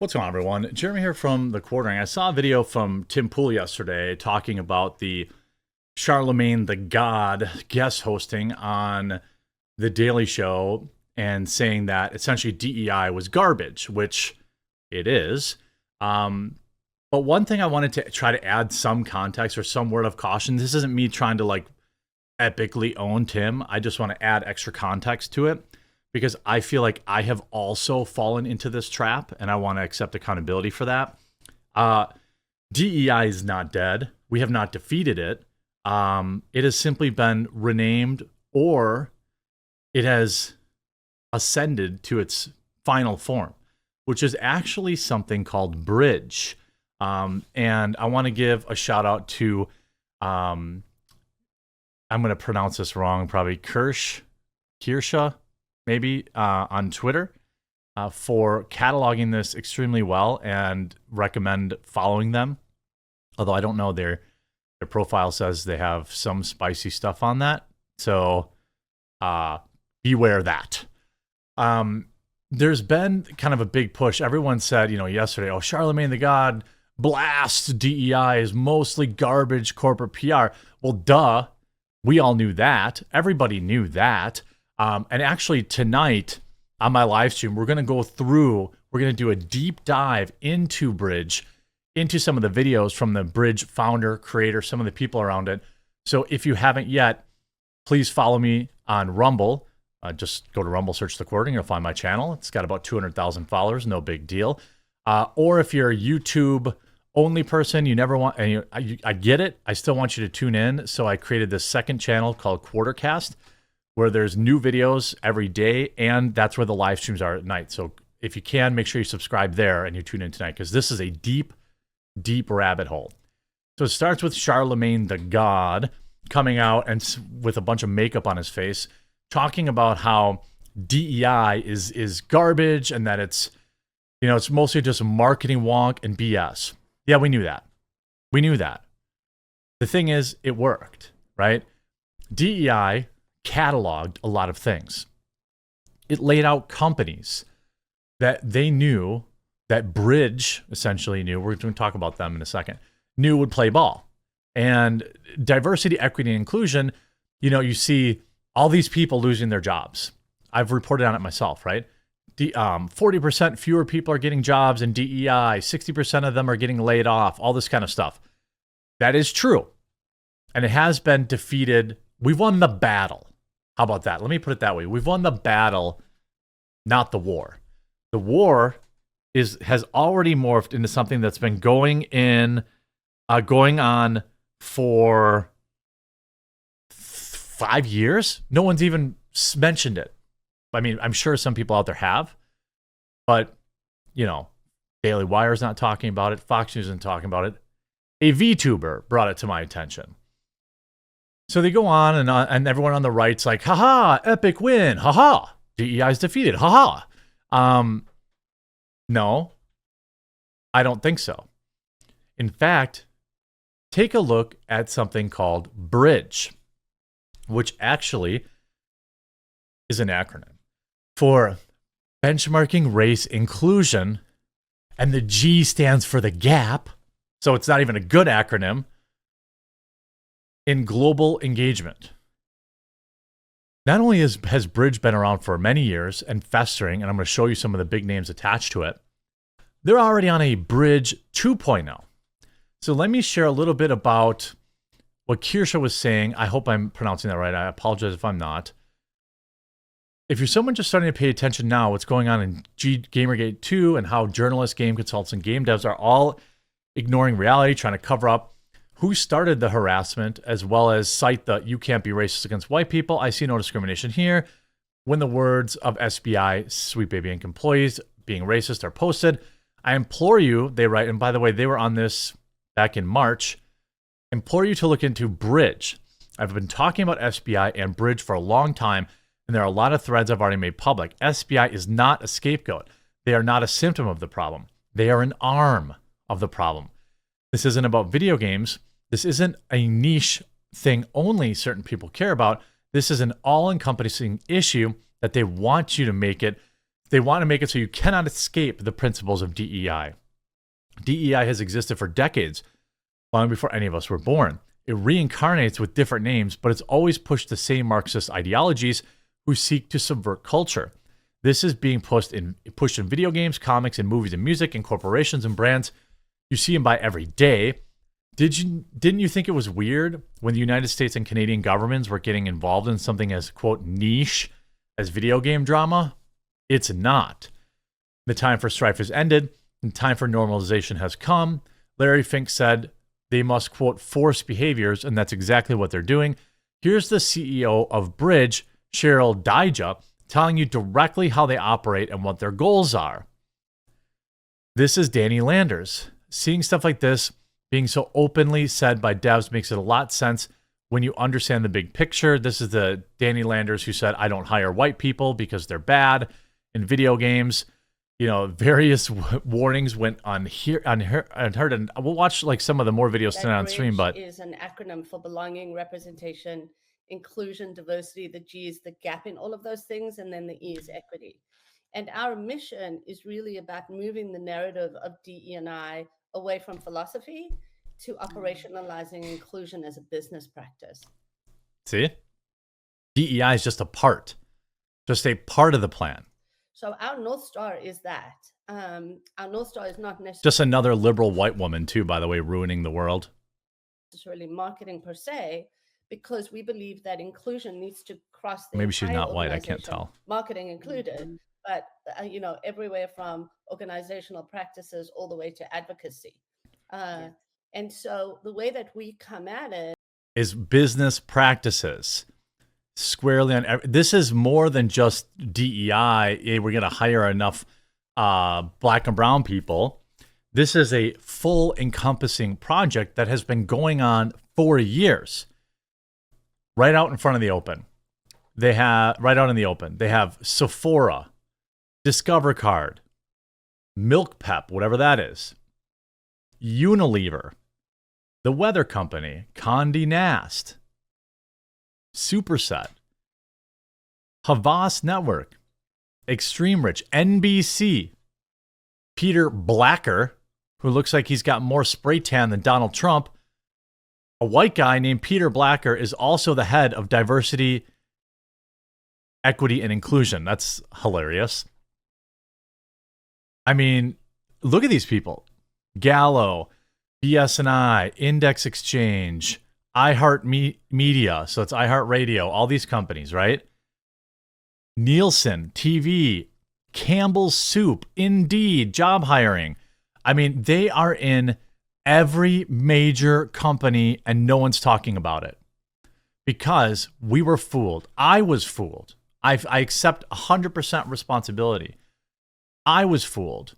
What's going on, everyone? Jeremy here from The Quartering. I saw a video from Tim Pool yesterday talking about the Charlemagne the God guest hosting on The Daily Show and saying that essentially DEI was garbage, which it is. But one thing I wanted to try to add some context or some word of caution. This isn't me trying to like epically own Tim. I just want to add extra context to it, because I feel like I have also fallen into this trap and I want to accept accountability for that. DEI is not dead. We have not defeated it. It has simply been renamed, or it has ascended to its final form, which is actually something called bridge. And I want to give a shout out to, I'm going to pronounce this wrong, probably Kirsha, maybe on Twitter, for cataloging this extremely well, and recommend following them. Although I don't know, their profile says they have some spicy stuff on that. So beware that. There's been kind of a big push. Everyone said, yesterday, oh, Charlemagne the God blasts DEI is mostly garbage corporate PR. Well, duh. We all knew that. Everybody knew that. And actually tonight on my live stream, we're going to do a deep dive into Bridge, into some of the videos from the Bridge founder, creator, some of the people around it. So if you haven't yet, please follow me on Rumble. Just go to Rumble, search The Quartering, you'll find my channel. It's got about 200,000 followers, no big deal. Or if you're a YouTube only person, you never want, and I get it, I still want you to tune in. So I created this second channel called Quartercast, where there's new videos every day, and that's where the live streams are at night. So if you can, make sure you subscribe there and you tune in tonight, because this is a deep, deep rabbit hole. So it starts with Charlemagne the God coming out and with a bunch of makeup on his face, talking about how DEI is garbage and that it's mostly just marketing wonk and BS. Yeah, we knew that. We knew that. The thing is, it worked, right? DEI cataloged a lot of things. It laid out companies that they knew, that Bridge essentially knew, we're going to talk about them in a second, knew would play ball. And diversity, equity, and inclusion, you see all these people losing their jobs. I've reported on it myself, right? 40% fewer people are getting jobs in DEI, 60% of them are getting laid off, all this kind of stuff. That is true. And it has been defeated. We've won the battle. How about that? Let me put it that way. We've won the battle, not the war. The war has already morphed into something that's been going on for 5 years. No one's even mentioned it. I mean, I'm sure some people out there have, but Daily Wire's not talking about it. Fox News isn't talking about it. A VTuber brought it to my attention. So they go on and everyone on the right's like, haha, epic win, haha, DEI's defeated, haha. No, I don't think so. In fact, take a look at something called Bridge, which actually is an acronym for benchmarking race inclusion, and the G stands for the gap, so it's not even a good acronym, in global engagement. Not only has Bridge been around for many years and festering, and I'm going to show you some of the big names attached to it, they're already on a Bridge 2.0. So let me share a little bit about what Kirsha was saying. I hope I'm pronouncing that right. I apologize if I'm not. If you're someone just starting to pay attention now, what's going on in Gamergate 2 and how journalists, game consultants, and game devs are all ignoring reality, trying to cover up who started the harassment, as well as cite the "you can't be racist against white people, I see no discrimination here," when the words of SBI, Sweet Baby Inc. employees being racist are posted. I implore you, they write, and by the way, they were on this back in March, implore you to look into Bridge. I've been talking about SBI and Bridge for a long time, and there are a lot of threads I've already made public. SBI is not a scapegoat. They are not a symptom of the problem. They are an arm of the problem. This isn't about video games. This isn't a niche thing only certain people care about. This is an all-encompassing issue that they want you to make it They want to make it so you cannot escape the principles of DEI. DEI has existed for decades, long before any of us were born. It reincarnates with different names, but it's always pushed the same Marxist ideologies who seek to subvert culture. This is being pushed in video games, comics, and movies and music, and corporations and brands. You see them by every day. Didn't you think it was weird when the United States and Canadian governments were getting involved in something as, quote, niche as video game drama? It's not. The time for strife has ended, and time for normalization has come. Larry Fink said they must, quote, force behaviors, and that's exactly what they're doing. Here's the CEO of Bridge, Cheryl Dijja, telling you directly how they operate and what their goals are. This is Danny Landers. Seeing stuff like this being so openly said by devs makes it a lot of sense when you understand the big picture. This is the Danny Landers who said, I don't hire white people because they're bad in video games. You know, various warnings went unheard, and we'll watch like some of the more videos tonight on stream. But is an acronym for belonging, representation, inclusion, diversity. The G is the gap in all of those things, and then the E is equity. And our mission is really about moving the narrative of DE&I away from philosophy to operationalizing inclusion as a business practice. See, DEI is just a part of the plan. So our North Star is that. Our North Star is not necessarily just another liberal white woman too, by the way, ruining the world. Necessarily marketing per se, because we believe that inclusion needs to cross the maybe she's not white, I can't tell, marketing included, but you know, everywhere from organizational practices all the way to advocacy. And so the way that we come at it is business practices squarely on. This is more than just DEI. We're going to hire enough black and brown people. This is a full encompassing project that has been going on for years. Right out in front of the open. They have Sephora, Discover Card, Milk Pep, whatever that is, Unilever, the Weather Company, Condé Nast, Superset, Havas Network, Extreme Rich, NBC, Peter Blacker, who looks like he's got more spray tan than Donald Trump. A white guy named Peter Blacker is also the head of diversity, equity, and inclusion. That's hilarious. I mean, look at these people. Gallo, BS&I, Index Exchange, iHeartMedia, so it's iHeartRadio, all these companies, right? Nielsen, TV, Campbell's Soup, Indeed, job hiring. I mean, they are in every major company and no one's talking about it because we were fooled. I was fooled. I accept 100% responsibility. I was fooled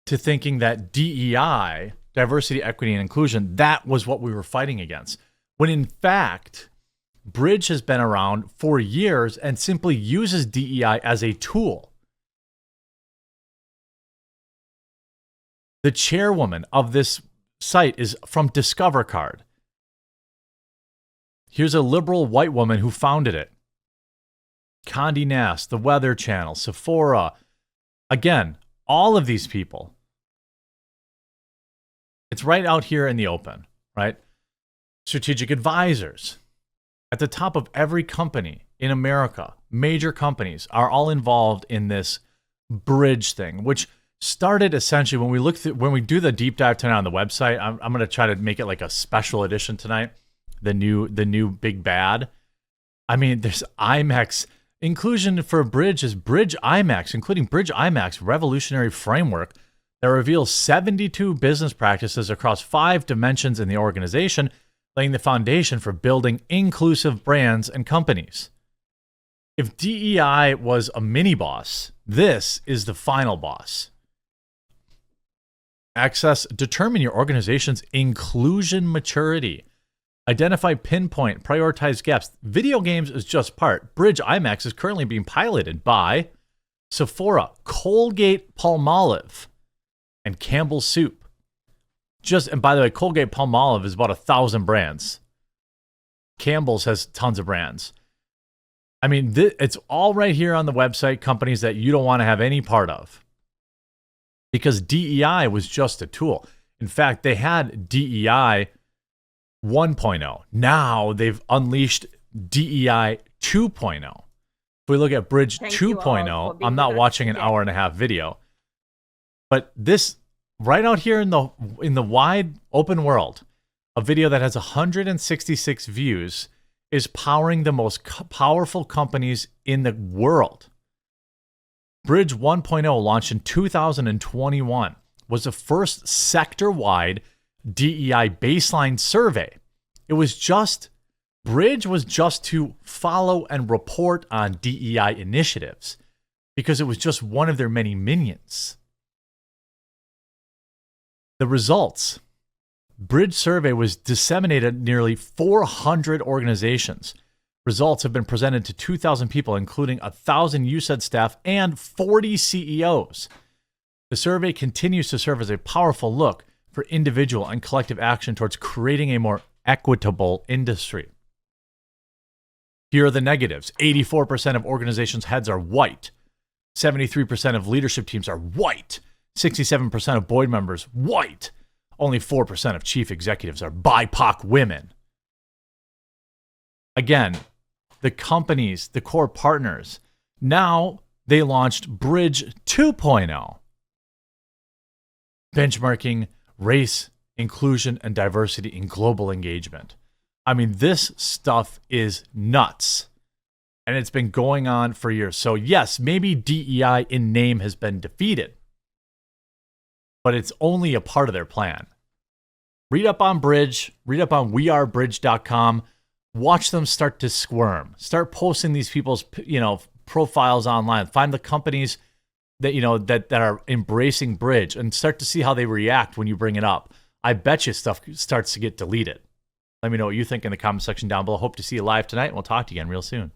to thinking that DEI, diversity, equity, and inclusion, that was what we were fighting against. When in fact, Bridge has been around for years and simply uses DEI as a tool. The chairwoman of this site is from Discover Card. Here's a liberal white woman who founded it. Condé Nast, the Weather Channel, Sephora. Again, all of these people. It's right out here in the open, right? Strategic advisors. At the top of every company in America, major companies are all involved in this Bridge thing, which started essentially when we do the deep dive tonight on the website. I'm going to try to make it like a special edition tonight. The new big bad. I mean, there's IMAX inclusion for Bridge is Bridge IMAX, including Bridge IMAX revolutionary framework that reveals 72 business practices across 5 dimensions in the organization, laying the foundation for building inclusive brands and companies. If DEI was a mini boss, this is the final boss. Determine your organization's inclusion maturity. Identify, pinpoint, prioritize gaps. Video games is just part. Bridge IMAX is currently being piloted by Sephora, Colgate Palmolive, and Campbell's Soup. And by the way, Colgate Palmolive is about 1,000 brands. Campbell's has tons of brands. I mean, it's all right here on the website, companies that you don't want to have any part of. Because DEI was just a tool. In fact, they had DEI 1.0. Now they've unleashed DEI 2.0. If we look at Bridge 2.0, I'm not watching an hour and a half video. But this, right out here in the wide open world, a video that has 166 views is powering the most powerful companies in the world. Bridge 1.0, launched in 2021, was the first sector-wide DEI baseline survey. Bridge was just to follow and report on DEI initiatives because it was just one of their many minions. The results. Bridge survey was disseminated at nearly 400 organizations. Results have been presented to 2,000 people, including 1,000 USAID staff and 40 CEOs. The survey continues to serve as a powerful look for individual and collective action towards creating a more equitable industry. Here are the negatives. 84% of organizations' heads are white. 73% of leadership teams are white. 67% of board members, white. Only 4% of chief executives are BIPOC women. Again, the companies, the core partners, now they launched Bridge 2.0. Benchmarking race, inclusion, and diversity in global engagement. I mean, this stuff is nuts. And it's been going on for years. So yes, maybe DEI in name has been defeated, but it's only a part of their plan. Read up on Bridge, read up on wearebridge.com. Watch them start to squirm. Start posting these people's, profiles online. Find the companies that, that are embracing Bridge and start to see how they react when you bring it up. I bet you stuff starts to get deleted. Let me know what you think in the comment section down below. Hope to see you live tonight, and we'll talk to you again real soon.